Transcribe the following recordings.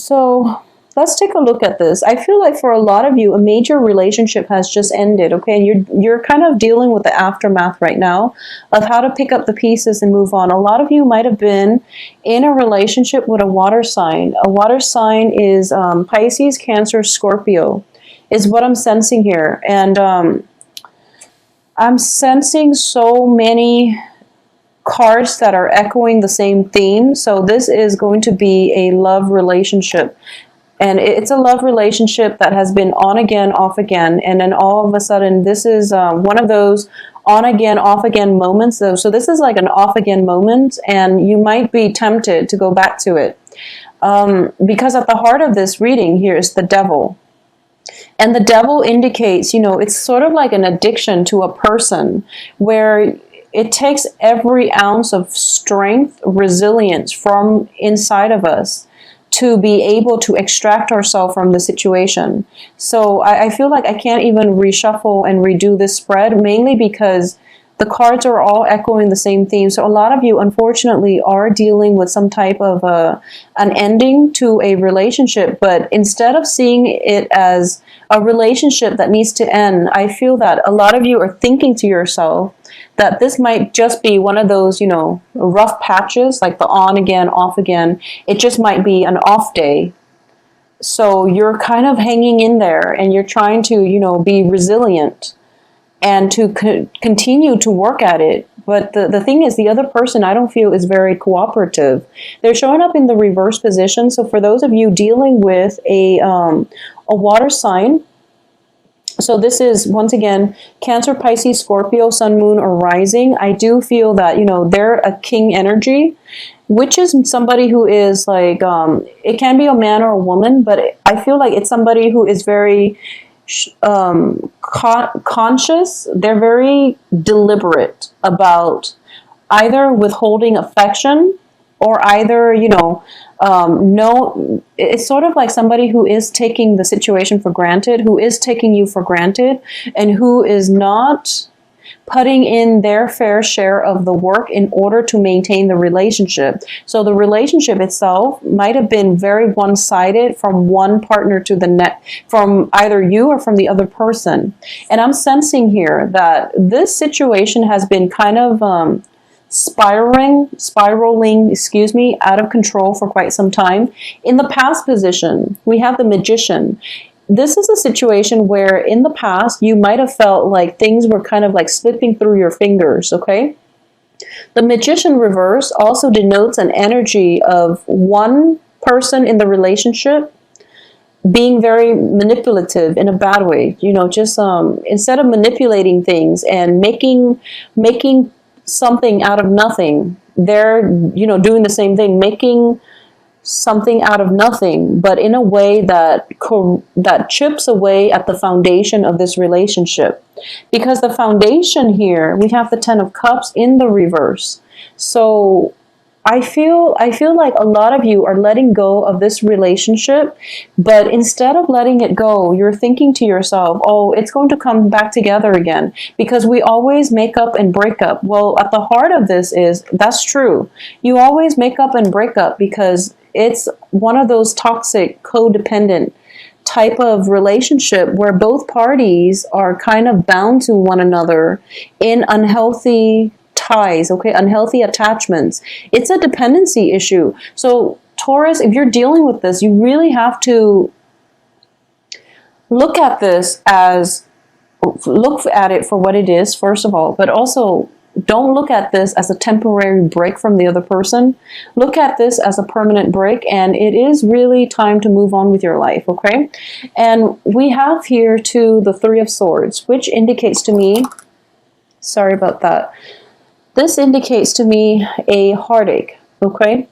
So let's take a look at this. I feel like for a lot of you, a major relationship has just ended, okay? And you're kind of dealing with the aftermath right now of how to pick up the pieces and move on. A lot of you might have been in a relationship with a water sign. A water sign is Pisces, Cancer, Scorpio is what I'm sensing here. And I'm sensing so many cards that are echoing the same theme. So this is going to be a love relationship. And it's a love relationship that has been on again, off again. And then all of a sudden, this is one of those on again, off again moments. So this is like an off again moment, and you might be tempted to go back to it. Because at the heart of this reading here is the devil. And the devil indicates, it's sort of like an addiction to a person where it takes every ounce of strength, resilience from inside of us to be able to extract ourselves from the situation. So I feel like I can't even reshuffle and redo this spread, mainly because the cards are all echoing the same theme. So a lot of you, unfortunately, are dealing with some type of an ending to a relationship. But instead of seeing it as a relationship that needs to end, I feel that a lot of you are thinking to yourself that this might just be one of those, rough patches, like the on again, off again. It just might be an off day. So you're kind of hanging in there and you're trying to, be resilient and to continue to work at it. But the thing is, the other person, I don't feel, is very cooperative. They're showing up in the reverse position. So for those of you dealing with a water sign, so this is, once again, Cancer, Pisces, Scorpio, Sun, Moon, or Rising. I do feel that, they're a king energy, which is somebody who is like, it can be a man or a woman, but I feel like it's somebody who is very conscious. They're very deliberate about either withholding affection or either, no, it's sort of like somebody who is taking the situation for granted, who is taking you for granted, and who is not putting in their fair share of the work in order to maintain the relationship. So the relationship itself might have been very one-sided from one partner to the next, from either you or from the other person. And I'm sensing here that this situation has been kind of spiraling, out of control for quite some time. In the past position, we have the Magician. This is a situation where in the past, you might have felt like things were kind of like slipping through your fingers, okay? The Magician reverse also denotes an energy of one person in the relationship being very manipulative in a bad way. Just instead of manipulating things and making something out of nothing, they're doing the same thing, making something out of nothing, but in a way that chips away at the foundation of this relationship. Because the foundation here, we have the Ten of Cups in the reverse. So I feel like a lot of you are letting go of this relationship, but instead of letting it go, you're thinking to yourself, oh, it's going to come back together again, because we always make up and break up. Well, at the heart of this is, that's true. You always make up and break up because it's one of those toxic, codependent type of relationship where both parties are kind of bound to one another in unhealthy ties, okay, unhealthy attachments. It's a dependency issue. So Taurus, if you're dealing with this, you really have to look at it for what it is, first of all, but also don't look at this as a temporary break from the other person. Look at this as a permanent break, and it is really time to move on with your life, okay? And we have here too the Three of Swords, which indicates to me, sorry about that, this indicates to me a heartache, okay?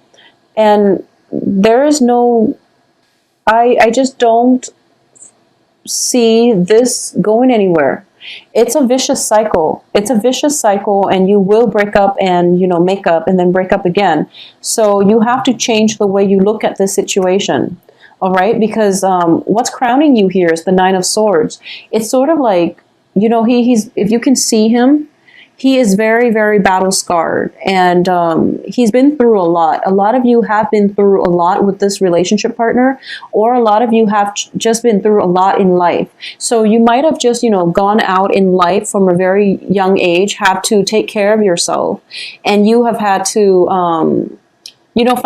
And there is no, I just don't see this going anywhere. It's a vicious cycle. It's a vicious cycle, and you will break up and, make up and then break up again. So you have to change the way you look at this situation, all right? Because what's crowning you here is the Nine of Swords. It's sort of like, he's, if you can see him, he is very, very battle scarred, and he's been through a lot. A lot of you have been through a lot with this relationship partner, or a lot of you have just been through a lot in life. So you might have just, gone out in life from a very young age, have to take care of yourself, and you have had to,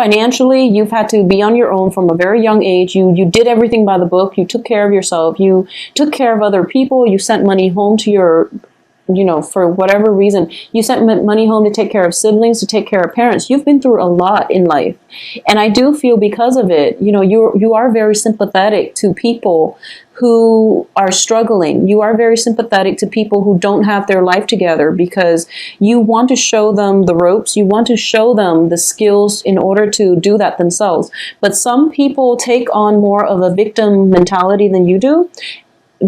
financially, you've had to be on your own from a very young age. You did everything by the book. You took care of yourself. You took care of other people. You sent money home to your, for whatever reason. You sent money home to take care of siblings, to take care of parents. You've been through a lot in life. And I do feel because of it, you are very sympathetic to people who are struggling. You are very sympathetic to people who don't have their life together, because you want to show them the ropes. You want to show them the skills in order to do that themselves. But some people take on more of a victim mentality than you do.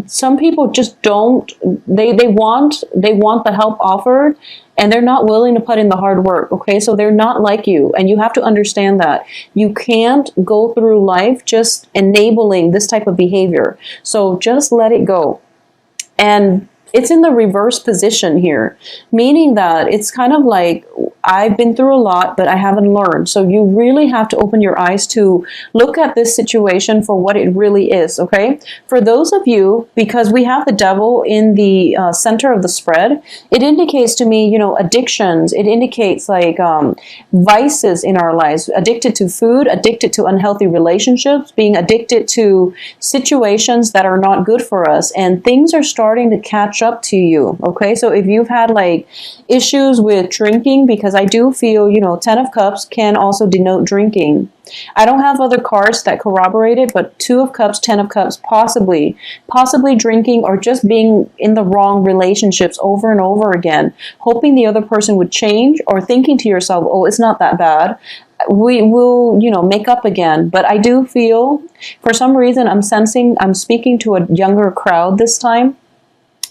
Some people just don't, they want the help offered, and they're not willing to put in the hard work. Okay, so they're not like you, and you have to understand that you can't go through life just enabling this type of behavior. So just let it go. And it's in the reverse position here, meaning that it's kind of like, I've been through a lot, but I haven't learned. So you really have to open your eyes to look at this situation for what it really is, okay? For those of you, because we have the devil in the center of the spread, it indicates to me, addictions. It indicates like vices in our lives, addicted to food, addicted to unhealthy relationships, being addicted to situations that are not good for us. And things are starting to catch up to you, okay? So if you've had like issues with drinking, because I do feel, 10 of Cups can also denote drinking. I don't have other cards that corroborate it, but 2 of Cups, 10 of Cups, possibly drinking, or just being in the wrong relationships over and over again, hoping the other person would change, or thinking to yourself, oh, it's not that bad. We will, make up again. But I do feel, for some reason, I'm speaking to a younger crowd this time,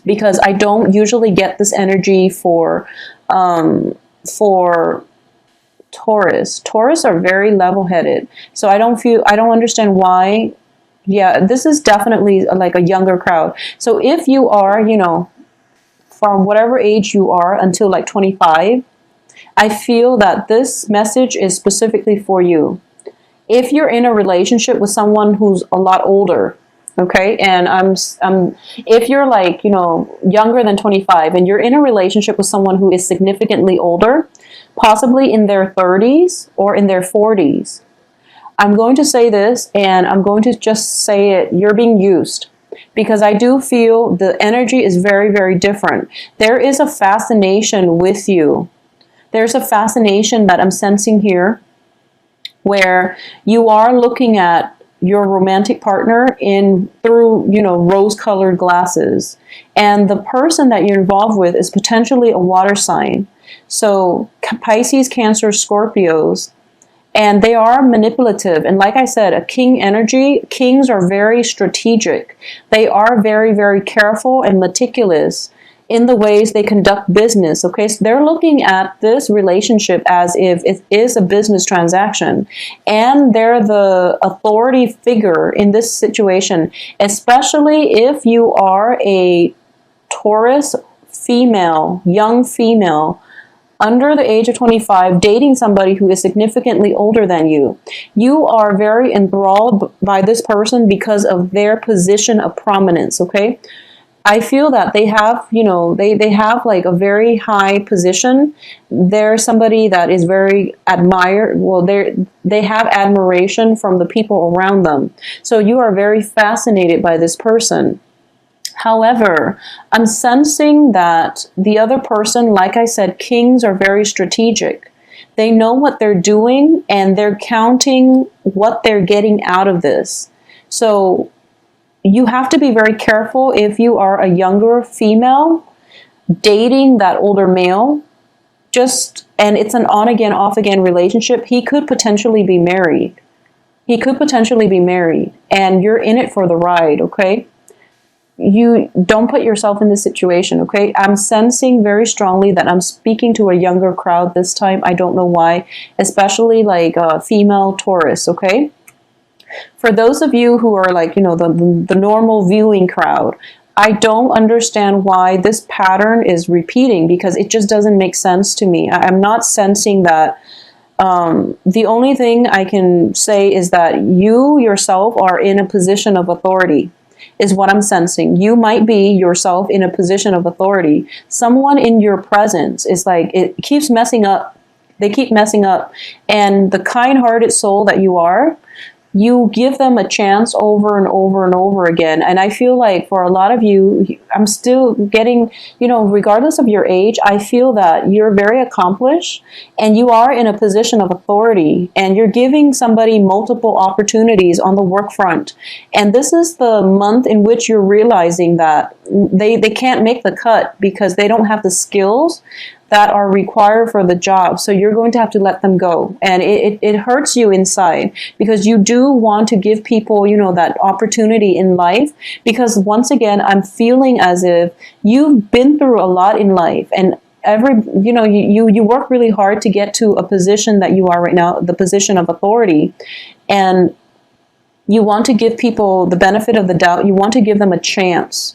because I don't usually get this energy for Taurus. Taurus are very level-headed. So I don't understand why. Yeah, this is definitely like a younger crowd. So if you are, from whatever age you are until like 25, I feel that this message is specifically for you. If you're in a relationship with someone who's a lot older, okay, and if you're like, younger than 25, and you're in a relationship with someone who is significantly older, possibly in their 30s or in their 40s, I'm going to say this, and I'm going to just say it, you're being used. Because I do feel the energy is very, very different. There is a fascination with you. There's a fascination that I'm sensing here, where you are looking at your romantic partner through rose-colored glasses, and the person that you're involved with is potentially a water sign. So Pisces, Cancer, Scorpios, and they are manipulative. And like I said, a king energy, kings are very strategic. They are very, very careful and meticulous in the ways they conduct business, okay? So they're looking at this relationship as if it is a business transaction, and they're the authority figure in this situation, especially if you are a Taurus female, young female, under the age of 25, dating somebody who is significantly older than you. You are very enthralled by this person because of their position of prominence, okay? I feel that they have, they have like a very high position. They're somebody that is very admired. Well, they have admiration from the people around them. So you are very fascinated by this person. However, I'm sensing that the other person, like I said, kings are very strategic. They know what they're doing, and they're counting what they're getting out of this. So you have to be very careful if you are a younger female dating that older male. And it's an on-again, off-again relationship. He could potentially be married. And you're in it for the ride, okay? You don't put yourself in this situation, okay? I'm sensing very strongly that I'm speaking to a younger crowd this time. I don't know why, especially like female Taurus, okay? For those of you who are like, the normal viewing crowd, I don't understand why this pattern is repeating, because it just doesn't make sense to me. I'm not sensing that. The only thing I can say is that you yourself are in a position of authority, is what I'm sensing. You might be yourself in a position of authority. Someone in your presence is like, it keeps messing up. They keep messing up. And the kind-hearted soul that you are, you give them a chance over and over and over again. And I feel like for a lot of you, I'm still getting, regardless of your age, I feel that you're very accomplished and you are in a position of authority and you're giving somebody multiple opportunities on the work front. And this is the month in which you're realizing that they can't make the cut because they don't have the skills that are required for the job. So you're going to have to let them go. And it hurts you inside because you do want to give people, that opportunity in life. Because once again, I'm feeling as if you've been through a lot in life and you work really hard to get to a position that you are right now, the position of authority. And you want to give people the benefit of the doubt. You want to give them a chance.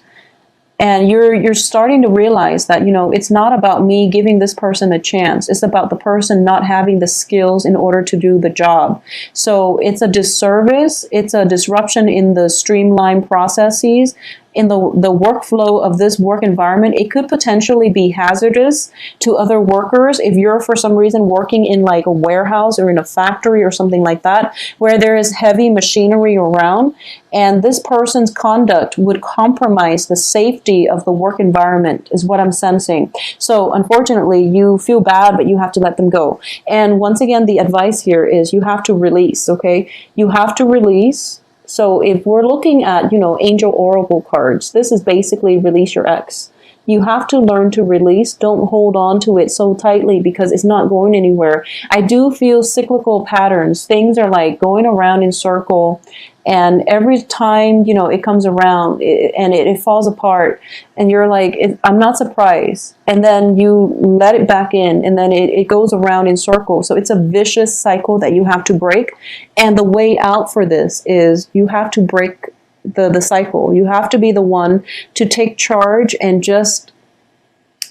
And you're starting to realize that, it's not about me giving this person a chance. It's about the person not having the skills in order to do the job. So it's a disservice. It's a disruption in the streamlined processes, in the workflow of this work environment. It could potentially be hazardous to other workers if you're for some reason working in like a warehouse or in a factory or something like that, where there is heavy machinery around, and this person's conduct would compromise the safety of the work environment, is what I'm sensing. So unfortunately, you feel bad, but you have to let them go. And once again, the advice here is you have to release, okay? You have to release. So if we're looking at, angel oracle cards, this is basically release your ex. You have to learn to release. Don't hold on to it so tightly because it's not going anywhere. I do feel cyclical patterns. Things are like going around in circle. And every time, it comes around and it falls apart. And you're like, I'm not surprised. And then you let it back in and then it goes around in circles. So it's a vicious cycle that you have to break. And the way out for this is you have to break the cycle. You have to be the one to take charge and just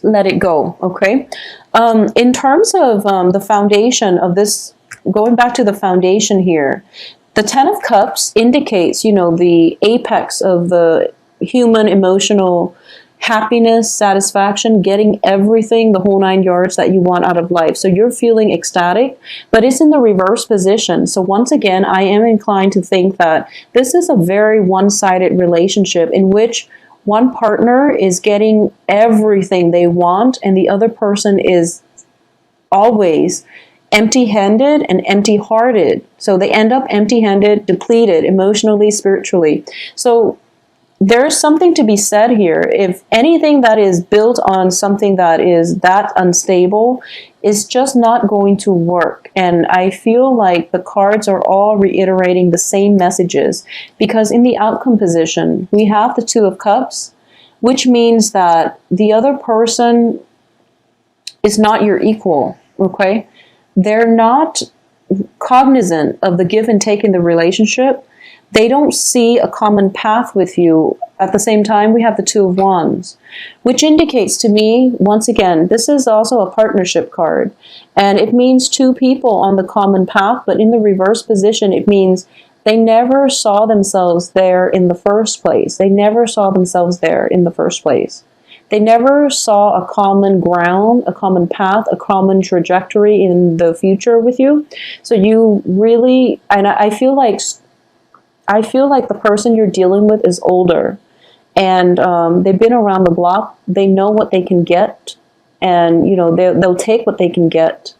let it go, okay? In terms of the foundation of this, going back to the foundation here, the Ten of Cups indicates, the apex of the human emotional happiness, satisfaction, getting everything, the whole 9 yards that you want out of life. So you're feeling ecstatic, but it's in the reverse position. So once again, I am inclined to think that this is a very one-sided relationship in which one partner is getting everything they want and the other person is always empty-handed and empty-hearted. So they end up empty-handed, depleted emotionally, spiritually. So there's something to be said here. If anything that is built on something that is that unstable is just not going to work. And I feel like the cards are all reiterating the same messages because in the outcome position, we have the Two of Cups, which means that the other person is not your equal, okay? They're not cognizant of the give and take in the relationship. They don't see a common path with you. At the same time, we have the Two of Wands, which indicates to me, once again, this is also a partnership card. And it means two people on the common path, but in the reverse position, it means they never saw themselves there in the first place. They never saw themselves there in the first place. They never saw a common ground, a common path, a common trajectory in the future with you. So you really, and I feel like the person you're dealing with is older and they've been around the block. They know what they can get and, they'll take what they can get.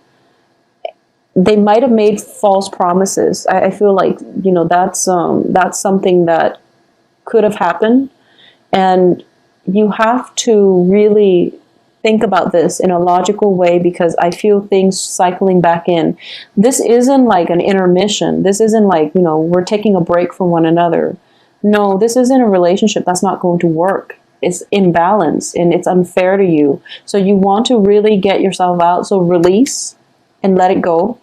They might have made false promises. I feel like, that's something that could have happened. And you have to really think about this in a logical way because I feel things cycling back in. This isn't like an intermission. This isn't like, we're taking a break from one another. No, this isn't a relationship that's not going to work. It's imbalanced and it's unfair to you. So you want to really get yourself out. So release and let it go.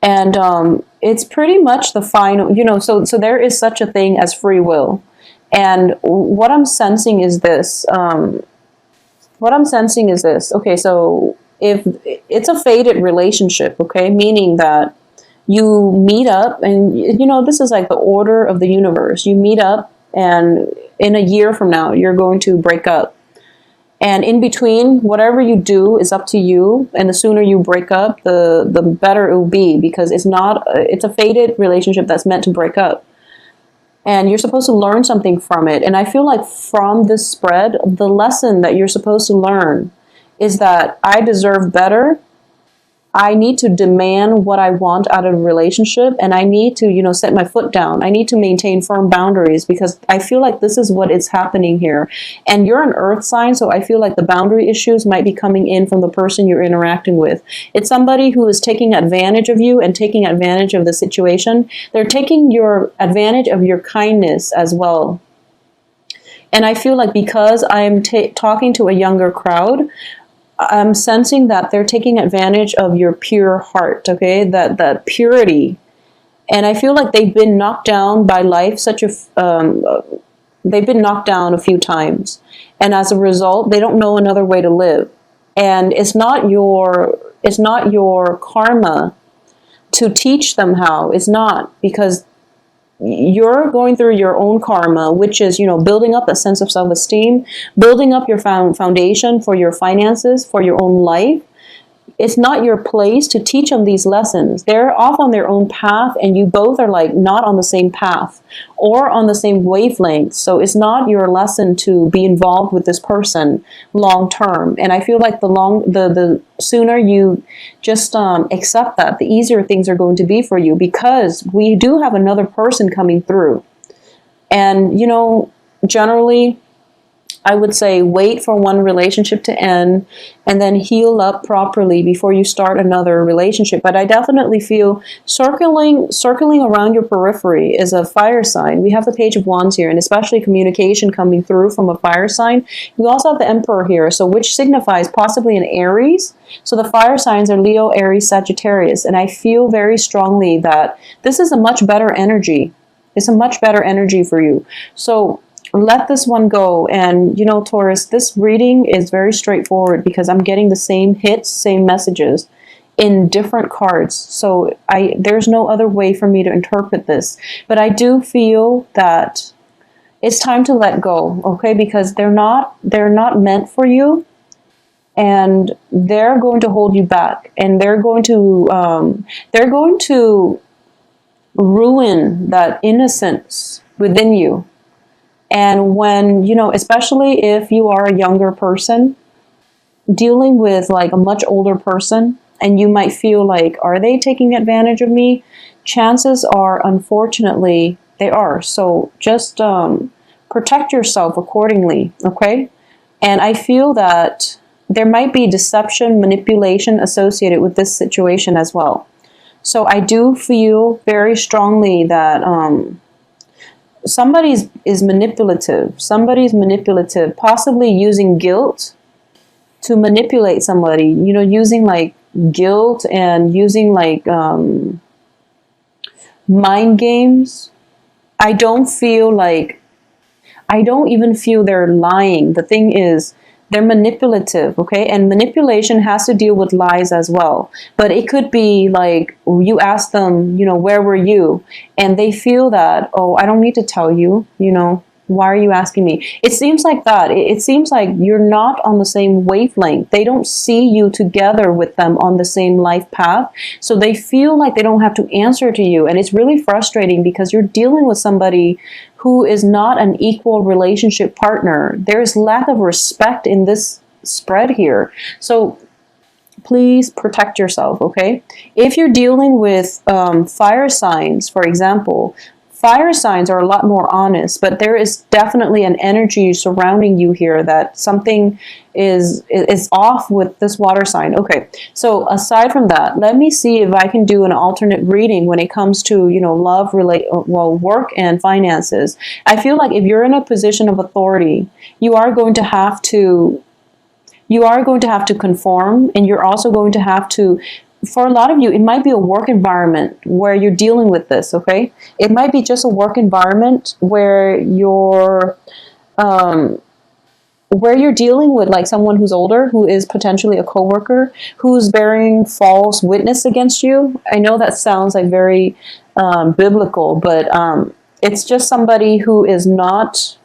And it's pretty much the final, so there is such a thing as free will. And what I'm sensing is this. Okay, so if it's a fated relationship, okay, meaning that you meet up and, this is like the order of the universe. You meet up and in a year from now, you're going to break up. And in between, whatever you do is up to you. And the sooner you break up, the better it will be, because it's a fated relationship that's meant to break up. And you're supposed to learn something from it. And I feel like from this spread, the lesson that you're supposed to learn is that I deserve better. I need to demand what I want out of a relationship, and I need to, set my foot down. I need to maintain firm boundaries, because I feel like this is what is happening here. And you're an earth sign, so I feel like the boundary issues might be coming in from the person you're interacting with. It's somebody who is taking advantage of you and taking advantage of the situation. They're taking your advantage of your kindness as well. And I feel like because I'm talking to a younger crowd, I'm sensing that they're taking advantage of your pure heart, okay? That purity. And I feel like they've been knocked down by life they've been knocked down a few times. And as a result, they don't know another way to live. And it's not your karma to teach them how. It's not, because you're going through your own karma, which is, building up a sense of self-esteem, building up your foundation for your finances, for your own life. It's not your place to teach them these lessons. They're off on their own path, and you both are like not on the same path or on the same wavelength. So it's not your lesson to be involved with this person long term. And I feel like the sooner you just accept that, the easier things are going to be for you, because we do have another person coming through. And, generally, I would say wait for one relationship to end and then heal up properly before you start another relationship. But I definitely feel circling around your periphery is a fire sign. We have the Page of Wands here, and especially communication coming through from a fire sign. We also have the Emperor here, so which signifies possibly an Aries. So the fire signs are Leo, Aries, Sagittarius. And I feel very strongly that this is a much better energy. It's a much better energy for you. So let this one go. And, Taurus, this reading is very straightforward, because I'm getting the same hits, same messages in different cards. So there's no other way for me to interpret this. But I do feel that it's time to let go, okay? Because they're not meant for you, and they're going to hold you back, and they're going to ruin that innocence within you. And when, especially if you are a younger person dealing with like a much older person, and you might feel like, are they taking advantage of me? Chances are, unfortunately, they are. So just protect yourself accordingly, okay? And I feel that there might be deception, manipulation associated with this situation as well. So I do feel very strongly that somebody is manipulative. Somebody's manipulative, possibly using guilt to manipulate somebody, using like guilt and using like mind games. I don't even feel they're lying. The thing is, they're manipulative, okay? And manipulation has to deal with lies as well. But it could be like you ask them, where were you? And they feel that, oh, I don't need to tell you, why are you asking me? It seems like that. It seems like you're not on the same wavelength. They don't see you together with them on the same life path. So they feel like they don't have to answer to you. And it's really frustrating, because you're dealing with somebody who is not an equal relationship partner. There's lack of respect in this spread here. So please protect yourself, okay? If you're dealing with fire signs, for example, fire signs are a lot more honest, but there is definitely an energy surrounding you here that something is off with this water sign. Okay, so aside from that, let me see if I can do an alternate reading when it comes to, love, work and finances. I feel like if you're in a position of authority, you are going to have to conform, and you're also going to have to for a lot of you, it might be a work environment where you're dealing with this, okay? It might be just a work environment where you're dealing with like someone who's older, who is potentially a coworker, who's bearing false witness against you. I know that sounds like very biblical, but it's just somebody who is not